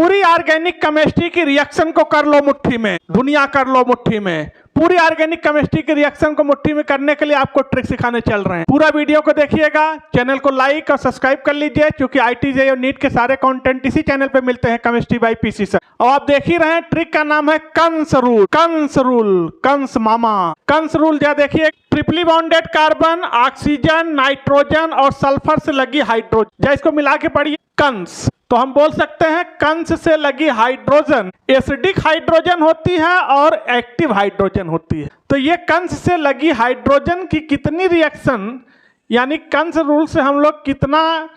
पूरी organic chemistry की reaction को कर लो मुट्ठी में, दुनिया कर लो मुट्ठी में। पूरी ऑर्गेनिक केमिस्ट्री की रिएक्शन को मुट्ठी में करने के लिए आपको ट्रिक सिखाने चल रहे हैं। पूरा वीडियो को देखिएगा, चैनल को लाइक और सब्सक्राइब कर लीजिए, क्योंकि IIT और नीट के सारे कंटेंट इसी चैनल पे मिलते हैं, केमिस्ट्री बाय PC सर। और आप देख ही रहे हैं, ट्रिक का नाम है कंस रूल। कंस रूल, कंस मामा। कंस रूल क्या देखिए, ट्रिपली बॉन्डेड कार्बन, ऑक्सीजन, नाइट्रोजन और सल्फर से लगी हाइड्रोजन, या इसको मिला के पढ़िए कंस। तो हम बोल सकते हैं कंस से लगी हाइड्रोजन एसिडिक हाइड्रोजन होती है और एक्टिव हाइड्रोजन होती है। तो ये कंस से लगी हाइड्रोजन की कितनी रिएक्शन, यानी कंस रूल से हम लोग कितना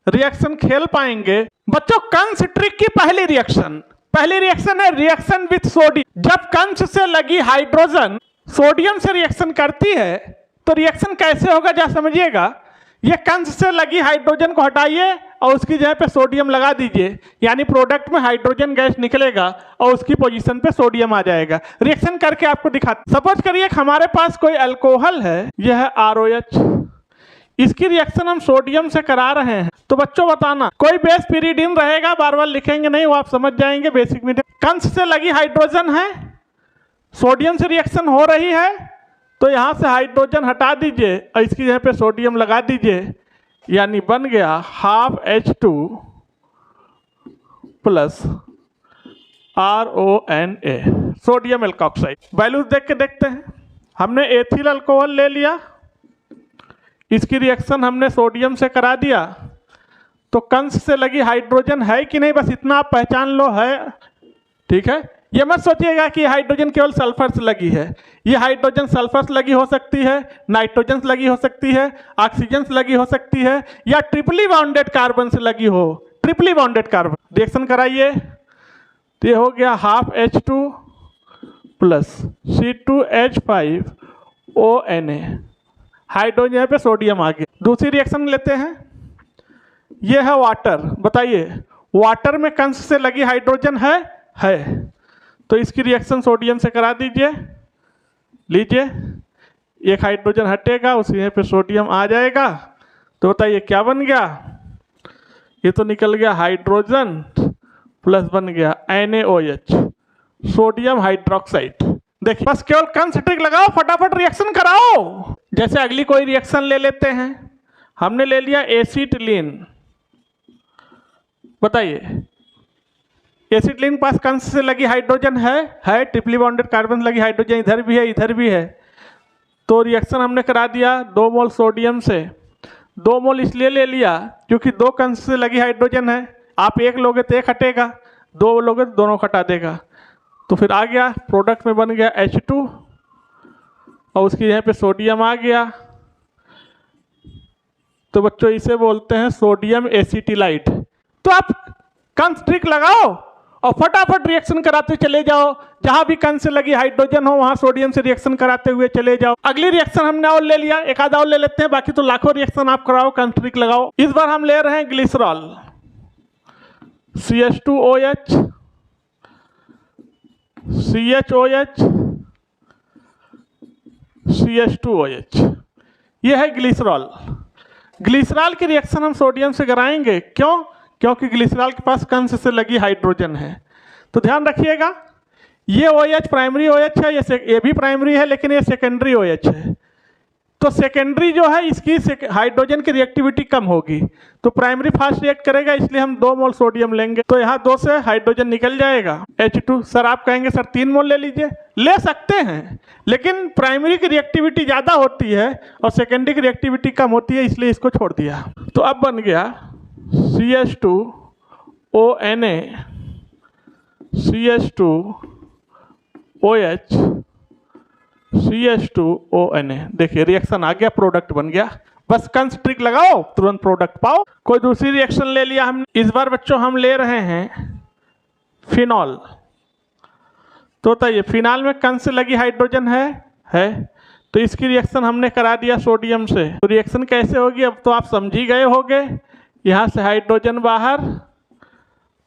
रिएक्शन खेल पाएंगे। बच्चों, कंस ट्रिक की पहली रिएक्शन है रिएक्शन विथ सोडियम। जब कंस से लगी हाइड्रोजन सोडियम से रिएक्शन करती है तो रिएक्शन कैसे होगा, जरा समझिएगा। ये कंस से लगी हाइड्रोजन को हटाइए और उसकी जगह पे सोडियम लगा दीजिए, यानी प्रोडक्ट में हाइड्रोजन गैस निकलेगा और उसकी पोजीशन पे सोडियम आ जाएगा। रिएक्शन करके आपको दिखाते। सपोज करिए कि हमारे पास कोई अल्कोहल है, यह है ROH। इसकी रिएक्शन हम सोडियम से करा रहे हैं। तो बच्चों बताना, कोई बेस पिरिडीन रहेगा, बार बार लिखेंगे नहीं, वो आप समझ जाएंगे बेसिक में। कंस से लगी हाइड्रोजन है, सोडियम से रिएक्शन हो रही है, तो यहां से हाइड्रोजन हटा दीजिए और इसकी जगह पे सोडियम लगा दीजिए, यानी बन गया half H2 plus RONA, sodium alkoxide. Values देख के देखते हैं। हमने एथिल अल्कोहल ले लिया, इसकी रिएक्शन हमने सोडियम से करा दिया, तो कंस से लगी हाइड्रोजन है कि नहीं, बस इतना आप पहचान लो है। ठीक है, ये मत सोचिएगा कि हाइड्रोजन केवल सल्फर से लगी है। ये हाइड्रोजन सल्फर से लगी हो सकती है, नाइट्रोजन से लगी हो सकती है, ऑक्सीजन से लगी हो सकती है, या ट्रिपली बॉन्डेड कार्बन से लगी हो। ट्रिपली बॉन्डेड कार्बन रिएक्शन कराइए, तो ये हो गया half H2 plus C2H5ONA, hydrogen पे सोडियम आ गया। दूसरी रिएक्शन लेते हैं, ये है वाटर। बताइए, वाटर में कंस से लगी हाइड्रोजन है, तो इसकी रिएक्शन सोडियम से करा दीजिए। लीजिए, एक हाइड्रोजन हटेगा, उसी पे सोडियम आ जाएगा। तो बताइए क्या बन गया, ये तो निकल गया हाइड्रोजन प्लस बन गया NaOH, सोडियम हाइड्रोक्साइड। देखिए, बस केवल कंस ट्रिक लगाओ, फटाफट रिएक्शन कराओ। जैसे अगली कोई रिएक्शन ले लेते हैं, हमने ले लिया एसिटिलीन। बताइए, एसिटिलीन पास कंस से लगी हाइड्रोजन है, ट्रिपली बॉन्डेड कार्बन से लगी हाइड्रोजन इधर भी है, इधर भी है। तो रिएक्शन हमने करा दिया 2 मोल सोडियम से। 2 मोल इसलिए ले लिया क्योंकि 2 कंस से लगी हाइड्रोजन है। आप एक लोगे तो एक हटेगा, 2 लोगे तो दोनों हटा देगा। तो फिर आ गया, प्रोडक्ट में बन गया H2 और उसकी यहाँ पे सोडियम आ गया। तो बच्चों इसे बोलते हैं सोडियम एसिटिलाइट। तो आप कंस ट्रिक लगाओ और फटाफट रिएक्शन कराते चले जाओ। जहां भी कंस से लगी हाइड्रोजन हो वहां सोडियम से रिएक्शन कराते हुए चले जाओ। अगली रिएक्शन हमने और ले लिया, एक आधा और ले लेते हैं, बाकी तो लाखों रिएक्शन आप कराओ, कंस ट्रिक लगाओ। इस बार हम ले रहे हैं ग्लिसरॉल, CH2OH, CHOH, CH2OH, यह है ग्लिसरॉल। ग्लिसरॉल की रिएक्शन हम सोडियम से कराएंगे, क्यों? क्योंकि ग्लिसरॉल के पास कंस से लगी हाइड्रोजन है। तो ध्यान रखिएगा, ये OH प्राइमरी OH है, ये भी प्राइमरी है, लेकिन ये सेकेंडरी OH है। तो सेकेंडरी जो है, इसकी हाइड्रोजन की रिएक्टिविटी कम होगी, तो प्राइमरी फास्ट रिएक्ट करेगा, इसलिए हम 2 मोल सोडियम लेंगे। तो यहाँ 2 से हाइड्रोजन निकल जाएगा H2। सर आप कहेंगे सर 3 मोल ले लीजिए, ले सकते हैं, लेकिन प्राइमरी की रिएक्टिविटी ज़्यादा होती है और सेकेंडरी की रिएक्टिविटी कम होती है, इसलिए इसको छोड़ दिया। तो अब बन गया CH2ONA, CH2OH, CH2ONA। देखिए रिएक्शन आ गया, प्रोडक्ट बन गया। बस कंस ट्रिक लगाओ, तुरंत प्रोडक्ट पाओ। कोई दूसरी रिएक्शन ले लिया हमने। इस बार बच्चों हम ले रहे हैं फिनॉल। तो बताइए, फिनॉल में कंस से लगी हाइड्रोजन है, तो इसकी रिएक्शन हमने करा दिया सोडियम से। तो रिएक्शन कैसे होगी अब तो आप समझ ही गए होंगे। यहाँ से हाइड्रोजन बाहर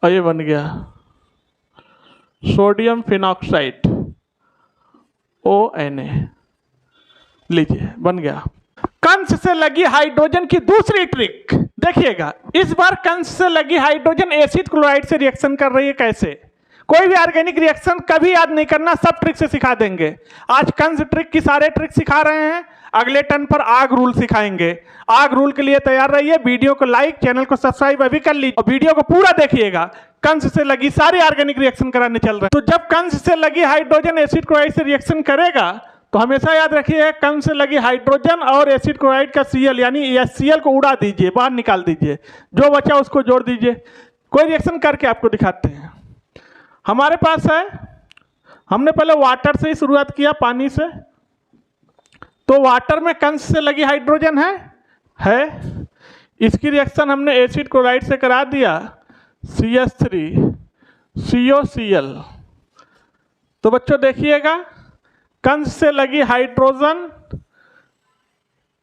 और ये बन गया सोडियम फिनॉक्साइड ONA। लीजिए बन गया। कंस से लगी हाइड्रोजन की दूसरी ट्रिक देखिएगा इस बार कंस से लगी हाइड्रोजन एसिड क्लोराइड से रिएक्शन कर रही है। कैसे? कोई भी ऑर्गेनिक रिएक्शन कभी याद नहीं करना, सब ट्रिक से सिखा देंगे। आज कंस ट्रिक की सारे ट्रिक सिखा रहे हैं, अगले टर्न पर आग रूल सिखाएंगे। आग रूल के लिए तैयार रहिए। वीडियो को लाइक, चैनल को सब्सक्राइब अभी कर लीजिए और वीडियो को पूरा देखिएगा। कंस से लगी सारी ऑर्गेनिक रिएक्शन कराने चल रहे हैं। तो जब कंस से लगी हाइड्रोजन एसिड क्लोराइड से रिएक्शन करेगा तो हमेशा याद रखिए कंस से लगी हाइड्रोजन और एसिड क्लोराइड का Cl यानी HCl को उड़ा दीजिए, बाहर निकाल दीजिए, जो बचा उसको जोड़ दीजिए। कोई रिएक्शन करके आपको दिखाते हैं। हमारे पास है, हमने पहले वाटर से ही शुरुआत किया, पानी से। तो वाटर में कंस से लगी हाइड्रोजन है। इसकी रिएक्शन हमने एसिड क्लोराइड से करा दिया, CH3COCl। तो बच्चों देखिएगा कंस से लगी हाइड्रोजन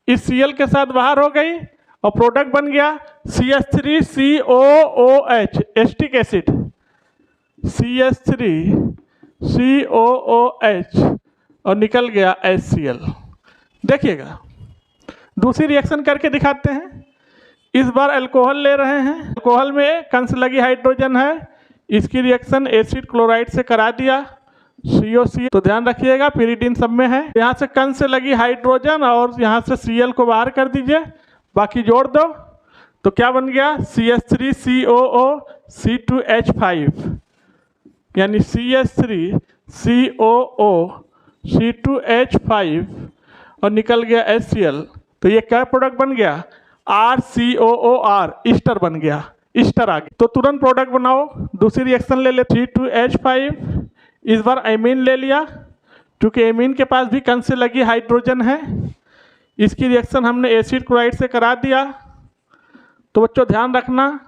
इस Cl के साथ बाहर हो गई और प्रोडक्ट बन गया CH3COOH, एस्टिक एसिड, CH3COOH और निकल गया HCl। देखिएगा दूसरी रिएक्शन करके दिखाते हैं। इस बार अल्कोहल ले रहे हैं। अल्कोहल में कंस लगी हाइड्रोजन है, इसकी रिएक्शन एसिड क्लोराइड से करा दिया, COCl। तो ध्यान रखिएगा पिरिडीन सब में है। यहाँ से कंस से लगी हाइड्रोजन और यहाँ से Cl को बाहर कर दीजिए, बाकी जोड़ दो तो क्या बन गया CH3COOC2H5 यानी CH3COOC2H5 और निकल गया HCl। तो ये क्या प्रोडक्ट बन गया RCOOR, ईस्टर बन गया, ईस्टर आ गया। तो तुरंत प्रोडक्ट बनाओ। दूसरी रिएक्शन ले ले, C2H5, इस बार एमीन ले लिया, क्योंकि एमीन के पास भी कंस से लगी हाइड्रोजन है। इसकी रिएक्शन हमने एसिड क्लोराइड से करा दिया। तो बच्चों ध्यान रखना,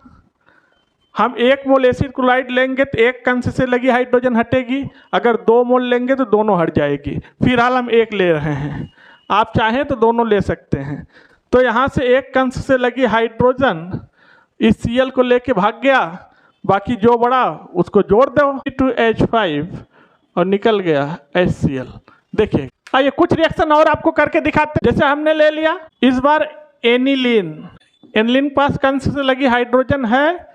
हम 1 मोल एसिड क्लोराइड लेंगे तो 1 कंस से लगी हाइड्रोजन हटेगी, अगर 2 मोल लेंगे तो दोनों हट जाएगी। फिलहाल हम 1 ले रहे हैं, आप चाहें तो दोनों ले सकते हैं। तो यहाँ से 1 कंस से लगी हाइड्रोजन इस Cl को लेके भाग गया, बाकी जो बड़ा उसको जोड़ दो C2H5 और निकल गया HCl। देखिए आइए कुछ रिएक्शन और आपको करके दिखाते हैं। जैसे हमने ले लिया इस बार एनिलीन, एनिलीन पास कंस से लगी हाइड्रोजन है।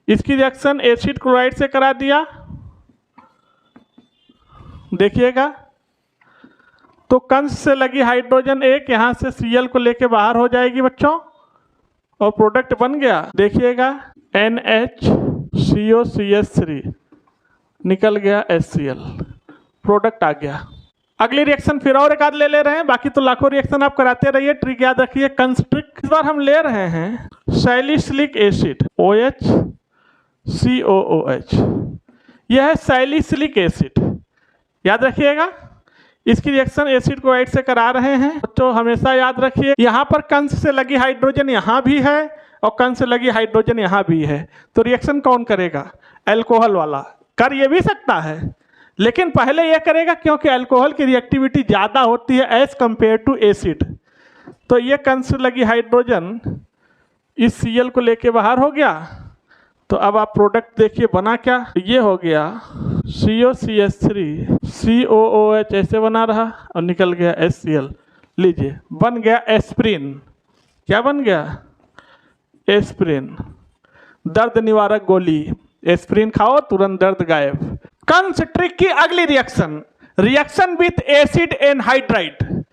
इसकी रिएक्शन एसिड क्लोराइड से करा दिया। देखिएगा तो कंस से लगी हाइड्रोजन 1 यहाँ से Cl को लेके बाहर हो जाएगी बच्चों और प्रोडक्ट बन गया। देखिएगा NHCOCH3 निकल गया HCl, प्रोडक्ट आ गया। अगली रिएक्शन फिर और एक आध ले रहे हैं, बाकी तो लाखों रिएक्शन आप कराते रहिए। ट्रिक याद रखिए, कंस ट्रिक। इस बार हम ले रहे हैं सैलिसिलिक एसिड OHCOOH, यह है सैलिसिलिक एसिड, याद रखिएगा। इसकी रिएक्शन एसिड क्लोराइड से करा रहे हैं। तो हमेशा याद रखिए यहाँ पर कंस से लगी हाइड्रोजन यहाँ भी है और कंस से लगी हाइड्रोजन यहाँ भी है। तो रिएक्शन कौन करेगा? अल्कोहल वाला। कर ये भी सकता है लेकिन पहले ये करेगा क्योंकि अल्कोहल की रिएक्टिविटी ज़्यादा होती है एज कंपेयर टू एसिड। तो ये कंस से लगी हाइड्रोजन इस Cl को लेके बाहर हो गया। तो अब आप प्रोडक्ट देखिए बना क्या, ये हो गया COCH3COOH ऐसे बना रहा और निकल गया HCl। लीजिए बन गया एस्प्रिन। क्या बन गया? एस्प्रिन, दर्द निवारक गोली। एस्प्रिन खाओ तुरंत दर्द गायब। कंस ट्रिक की अगली reaction, reaction with acid anhydride.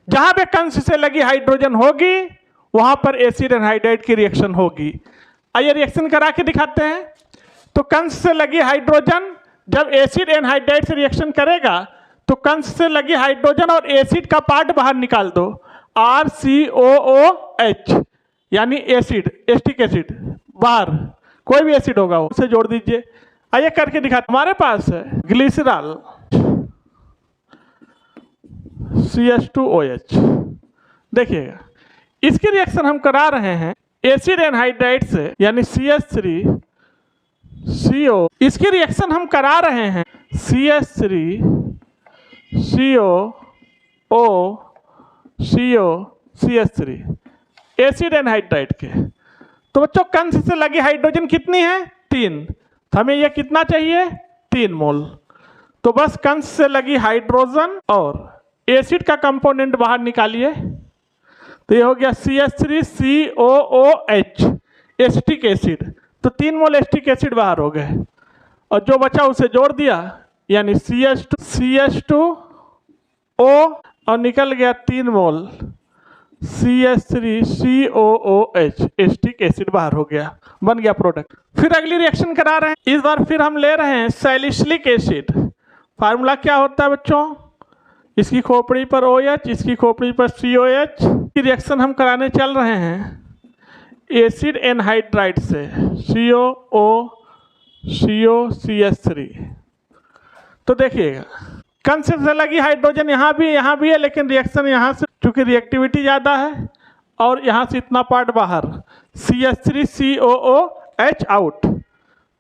जहां पे कंस से लगी हाइड्रोजन होगी वहां पर एसिड एनहाइड्राइड की रिएक्शन होगी। आइए रिएक्शन करा के दिखाते हैं। तो कंस से लगी हाइड्रोजन जब एसिड एनहाइड्राइड से रिएक्शन करेगा तो कंस से लगी हाइड्रोजन और एसिड का पार्ट बाहर निकाल दो, RCOOH यानी एसिड, एस्टिक एसिड बाहर, कोई भी एसिड होगा उसे जोड़ दीजिए। आइए करके दिखाते। हमारे पास है ग्लिसरॉल CH2OH। देखिएगा इसकी रिएक्शन हम करा रहे हैं एसिड एनहाइड्राइड से यानी CH3CO। इसकी रिएक्शन हम करा रहे हैं CH3COCH3 एसिड एनहाइड्राइड के। तो बच्चों कंस से लगी हाइड्रोजन कितनी है? 3। तो हमें यह कितना चाहिए? 3 मोल। तो बस कंस से लगी हाइड्रोजन और एसिड का कंपोनेंट बाहर निकालिए। तो ये हो गया CH3COOH एसिटिक एसिड। तो 3 मोल एसिटिक एसिड बाहर हो गए और जो बचा उसे जोड़ दिया यानी CH2O और निकल गया 3 मोल CH3COOH एसिटिक एसिड बाहर हो गया, बन गया प्रोडक्ट। फिर अगली रिएक्शन करा रहे हैं, इस बार फिर हम ले रहे हैं सैलिसिलिक एसिड। फार्मूला क्या होता है बच्चों, इसकी खोपड़ी पर OH, इसकी खोपड़ी पर COH की रिएक्शन हम कराने चल रहे हैं एसिड एनहाइड्राइड से COCH3। तो देखिएगा कंस से लगी हाइड्रोजन यहाँ भी है, लेकिन रिएक्शन यहाँ से चूँकि रिएक्टिविटी ज़्यादा है और यहाँ से इतना पार्ट बाहर CH3COOH आउट।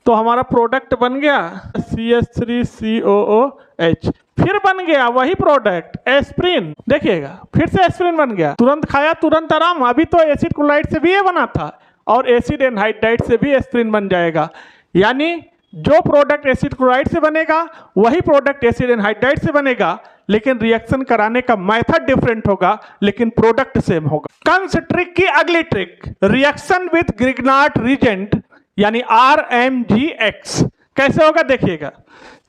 तो हमारा प्रोडक्ट बन गया CH3COOH। फिर बन गया वही प्रोडक्ट एस्प्रिन। देखिएगा फिर से एस्प्रिन बन गया, तुरंत खाया तुरंत आराम। अभी तो एसिड क्लोराइड से भी ये बना था और एसिड एनहाइड्राइड से भी एस्प्रिन बन जाएगा। यानी जो प्रोडक्ट एसिड क्लोराइड से बनेगा वही प्रोडक्ट एसिड एनहाइड्राइड से बनेगा, लेकिन रिएक्शन कराने का मेथड डिफरेंट होगा, लेकिन प्रोडक्ट सेम होगा। कंस ट्रिक की अगली trick, reaction with Grignard reagent यानी RMGX कैसे होगा देखिएगा।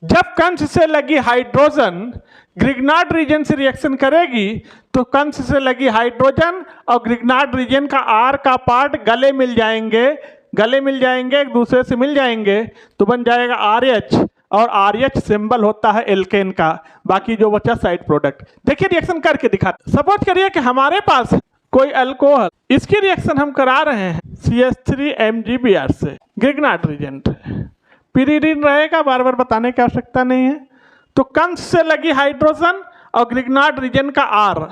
जब कंस से लगी हाइड्रोजन ग्रिग्नार्ड रीजन से रिएक्शन करेगी तो कंस से लगी हाइड्रोजन और ग्रिग्नार्ड रीजन का R का पार्ट गले मिल जाएंगे, एक दूसरे से मिल जाएंगे, तो बन जाएगा RH और RH सिंबल होता है एल्केन का। बाकी जो बचा साइड प्रोडक्ट। देखिए रिएक्शन करके दिखाते। सपोज करिए कि हमारे पास कोई अल्कोहल, इसकी रिएक्शन हम करा रहे हैं CH3MgBr से, ग्रिग्नार्ड रीजेंट पिरीडीन रहेगा, बार बार बताने की आवश्यकता नहीं है। तो कंस से लगी हाइड्रोजन और ग्रिग्नार्ड रीजन का R,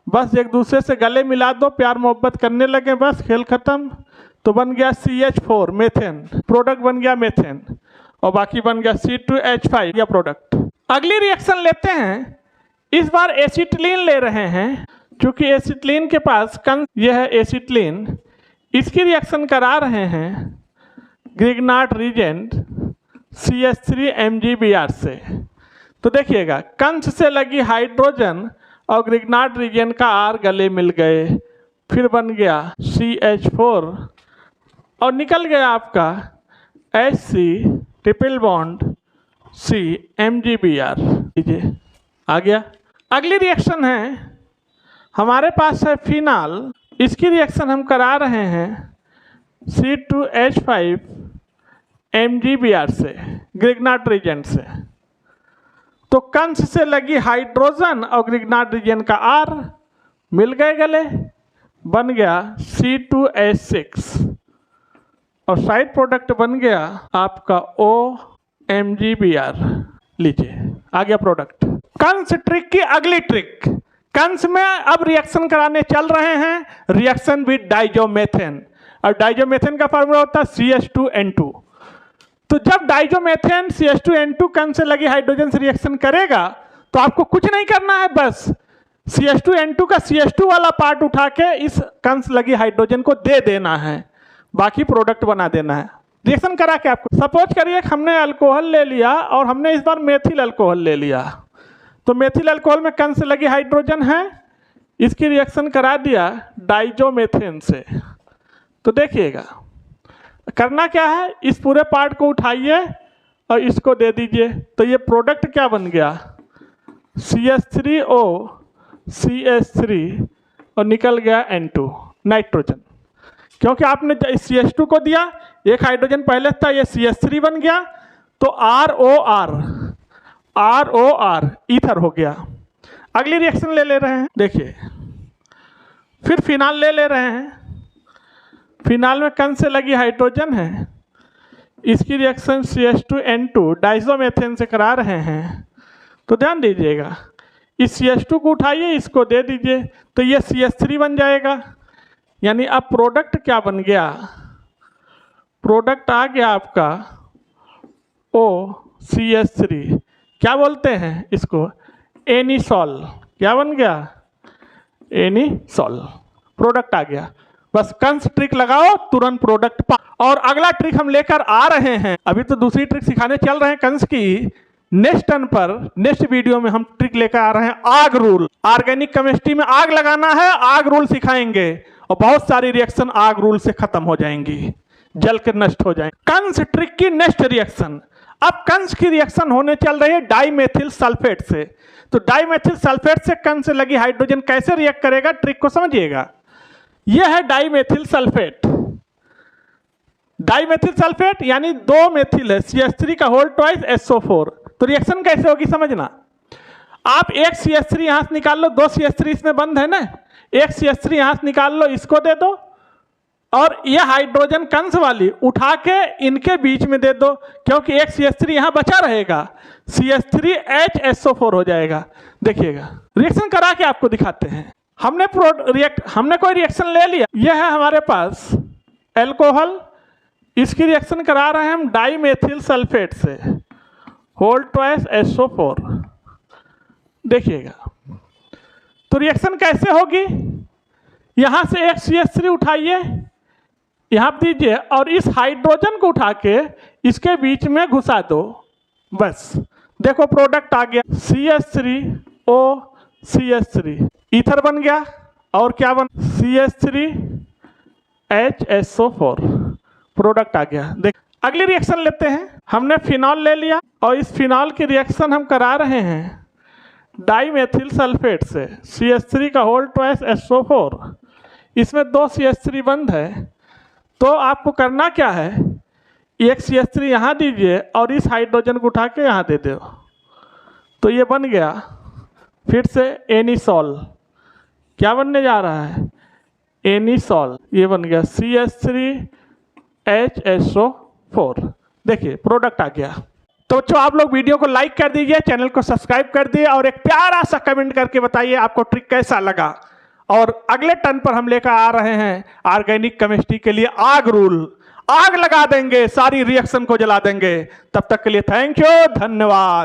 बस एक दूसरे से गले मिला दो, प्यार मोहब्बत करने लगे, बस खेल खत्म। तो बन गया CH4 मेथेन, प्रोडक्ट बन गया मेथेन और बाकी बन गया C2H5 या प्रोडक्ट। अगली रिएक्शन लेते हैं, इस बार एसिटिलीन ले रहे हैं। चूंकि एसिटिलीन के पास कंस यह है एसिटिलीन, इसकी रिएक्शन करा रहे हैं ग्रिग्नार्ड रीजेंट CH3MgBr से। तो देखिएगा कंस से लगी हाइड्रोजन और ग्रिग्नार्ड रीजन का R गले मिल गए, फिर बन गया CH4 और निकल गया आपका HC ट्रिपल बॉन्ड CMgBr। लीजिए आ गया। अगली रिएक्शन है हमारे पास है फिनाल, इसकी रिएक्शन हम करा रहे हैं C2H5MgBr से, ग्रिग्नार्ड रीजन से। तो कंस से लगी हाइड्रोजन और ग्रिग्नार्ड रीजन का R मिल गए गले, बन गया C2H6 और साइड प्रोडक्ट बन गया आपका OMgBr। लीजिए आ गया प्रोडक्ट। कंस ट्रिक की अगली ट्रिक, कंस में अब रिएक्शन कराने चल रहे हैं रिएक्शन विद डाइजोमेथेन, और डाइजोमेथेन का फार्मूला होता है CH2N2। तो जब डाइजोमेथेन CH2N2 कंस से लगी हाइड्रोजन से रिएक्शन करेगा तो आपको कुछ नहीं करना है, बस CH2N2 का CH2 वाला पार्ट उठा के इस कंस लगी हाइड्रोजन को दे देना है, बाकी प्रोडक्ट बना देना है। रिएक्शन करा के आपको, सपोज करिए हमने अल्कोहल ले लिया और हमने इस बार मेथिल अल्कोहल ले लिया। तो मेथिल अल्कोहल में कंस से लगी हाइड्रोजन है, इसकी रिएक्शन करा दिया डाइजोमेथेन से। तो देखिएगा करना क्या है, इस पूरे पार्ट को उठाइए और इसको दे दीजिए। तो ये प्रोडक्ट क्या बन गया CH3O CH3 और निकल गया N2 नाइट्रोजन। क्योंकि आपने CH2 को दिया, एक हाइड्रोजन पहले था, ये CH3 बन गया, तो ROR ईथर हो गया। अगली रिएक्शन ले रहे हैं, देखिए फिर फिनाल ले रहे हैं। फिनाल में कंस से लगी हाइड्रोजन है, इसकी रिएक्शन CH2N2 डाइजोमेथेन से करा रहे हैं। तो ध्यान दीजिएगा, इस CH2 को उठाइए, इसको दे दीजिए, तो ये CH3 बन जाएगा। यानी अब प्रोडक्ट क्या बन गया, प्रोडक्ट आ गया आपका OCH3, क्या बोलते हैं इसको, एनिसॉल। क्या बन गया, एनिसॉल, प्रोडक्ट आ गया। बस कंस ट्रिक लगाओ तुरंत प्रोडक्ट पा। और अगला ट्रिक हम लेकर आ रहे हैं, अभी तो दूसरी ट्रिक सिखाने चल रहे हैं कंस की, नेक्स्ट टर्न पर नेक्स्ट वीडियो में हम ट्रिक लेकर आ रहे हैं आग रूल। ऑर्गेनिक केमिस्ट्री में आग लगाना है, आग रूल सिखाएंगे और बहुत सारी रिएक्शन आग रूल से खत्म हो जाएंगी, जल के नष्ट हो जाएंगे। कंस ट्रिक की नेक्स्ट रिएक्शन। अब कंस की रिएक्शन होने चल रही है डाइमेथिल सल्फेट से। तो डाइमेथिल सल्फेट से कंस से लगी हाइड्रोजन कैसे रिएक्ट करेगा, ट्रिक को समझिएगा। यह है डाइमेथिल सल्फेट। डाइमेथिल सल्फेट यानी 2 मेथिल है, CH3 का होल ट्वाइस SO4। तो रिएक्शन कैसे होगी समझना। आप एक CH3 यहां से निकाल लो, 2 CH3 इसमें बंद है ना, एक CH3 यहां से निकाल लो, इसको दे दो और यह हाइड्रोजन कंस वाली उठा के इनके बीच में दे दो, क्योंकि एक CH3 यहां बचा रहेगा, CH3HSO4 हो जाएगा। देखिएगा रिएक्शन करा के आपको दिखाते हैं। हमने कोई रिएक्शन ले लिया। यह है हमारे पास एल्कोहल, इसकी रिएक्शन करा रहे हैं हम डाइमेथिल सल्फेट से, होल ट्वाइस SO4। देखिएगा तो रिएक्शन कैसे होगी। यहां से एक CH3 उठाइए, यहां दीजिए और इस हाइड्रोजन को उठा के इसके बीच में घुसा दो, बस देखो प्रोडक्ट आ गया, CH3O CH3 ईथर बन गया और क्या बन, CH3HSO4 प्रोडक्ट आ गया। देख अगली रिएक्शन लेते हैं। हमने फिनॉल ले लिया और इस फिनॉल की रिएक्शन हम करा रहे हैं डाइमेथिल सल्फेट से, CH3 का होल ट्वाइस SO4। इसमें 2 CH3 बंद है, तो आपको करना क्या है, एक CH3 यहाँ दीजिए और इस हाइड्रोजन को उठा के यहाँ दे दो, तो ये बन गया फिर से एनिसॉल। क्या बनने जा रहा है, एनिसॉल। ये बन गया CH3HSO4। देखिए प्रोडक्ट आ गया। तो बच्चों आप लोग वीडियो को लाइक कर दीजिए, चैनल को सब्सक्राइब कर दिए और एक प्यारा सा कमेंट करके बताइए आपको ट्रिक कैसा लगा। और अगले टर्न पर हम लेकर आ रहे हैं ऑर्गेनिक केमिस्ट्री के लिए आग रूल। आग लगा देंगे, सारी रिएक्शन को जला देंगे। तब तक के लिए थैंक यू, धन्यवाद।